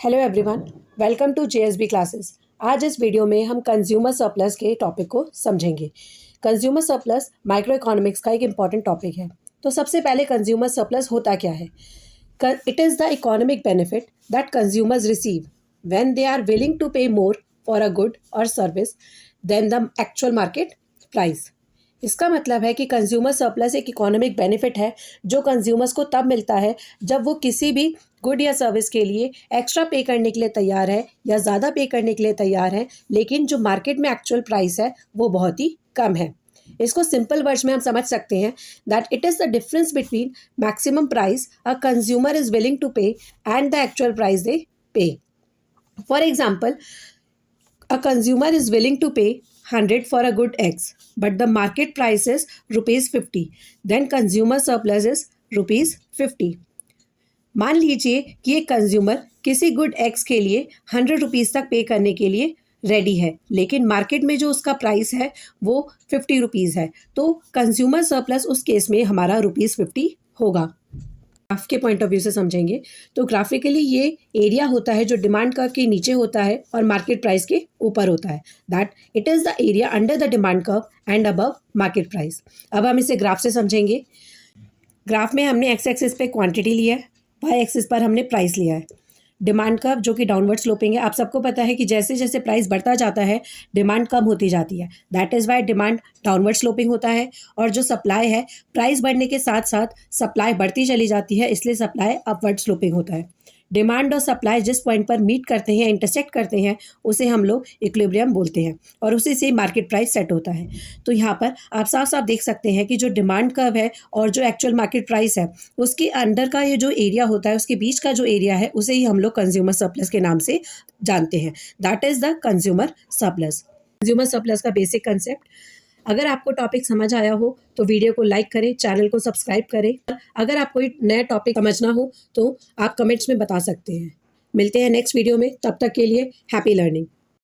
Hello everyone, welcome to JSB classes. आज इस video में हम कंज्यूमर सरप्लस के टॉपिक को समझेंगे। कंज्यूमर सरप्लस माइक्रो इकोनॉमिक्स का एक इम्पॉर्टेंट टॉपिक है। तो सबसे पहले कंज्यूमर सरप्लस होता क्या है? It is the economic benefit that consumers receive when they are willing to pay more for a good or service than the actual market price. इसका मतलब है कि कंज्यूमर सरप्लस एक इकोनॉमिक बेनिफिट है जो कंज्यूमर्स को तब मिलता है जब वो किसी भी गुड या सर्विस के लिए एक्स्ट्रा पे करने के लिए तैयार है या ज़्यादा पे करने के लिए तैयार है, लेकिन जो मार्केट में एक्चुअल प्राइस है वो बहुत ही कम है। इसको सिंपल वर्ड्स में हम समझ सकते हैं that it is the difference between maximum price a consumer is willing to pay and the actual price they pay. For example, a consumer is willing to pay 100 for a good eggs, but the market price is rupees 50. Then consumer surplus is rupees 50. मान लीजिए कि एक consumer किसी good eggs के लिए 100 rupees तक पे करने के लिए रेडी है, लेकिन मार्केट में जो उसका प्राइस है वो 50 रुपीज़ है। तो कंज्यूमर सरप्लस उस केस में हमारा रुपीज़ 50 होगा। ग्राफ के पॉइंट ऑफ व्यू से समझेंगे तो ग्राफिकली ये एरिया होता है जो डिमांड कर्व के नीचे होता है और मार्केट प्राइस के ऊपर होता है। That it is the area under the demand curve and above market price. अब हम इसे ग्राफ से समझेंगे। ग्राफ में हमने एक्स एक्सिस पे क्वांटिटी लिया है, वाई एक्सिस पर हमने प्राइस लिया है। डिमांड कर्व जो कि डाउनवर्ड स्लोपिंग है। आप सबको पता है कि जैसे जैसे प्राइस बढ़ता जाता है डिमांड कम होती जाती है। That is why demand downward sloping होता है। और जो सप्लाई है, प्राइस बढ़ने के साथ साथ सप्लाई बढ़ती चली जाती है, इसलिए सप्लाई अपवर्ड स्लोपिंग होता है। डिमांड और सप्लाई जिस पॉइंट पर मीट करते हैं, इंटरसेक्ट करते हैं, उसे हम लोग इक्विलिब्रियम बोलते हैं और उसी से मार्केट प्राइस सेट होता है। तो यहाँ पर आप साफ साफ देख सकते हैं कि जो डिमांड कर्व है और जो एक्चुअल मार्केट प्राइस है उसके अंदर का ये जो एरिया होता है, उसके बीच का जो एरिया है, उसे ही हम लोग कंज्यूमर सरप्लस के नाम से जानते हैं। That is the consumer surplus. Consumer surplus का बेसिक कंसेप्ट। अगर आपको टॉपिक समझ आया हो तो वीडियो को लाइक करें, चैनल को सब्सक्राइब करें। अगर आपको कोई नया टॉपिक समझना हो तो आप कमेंट्स में बता सकते हैं। मिलते हैं नेक्स्ट वीडियो में, तब तक के लिए हैप्पी लर्निंग।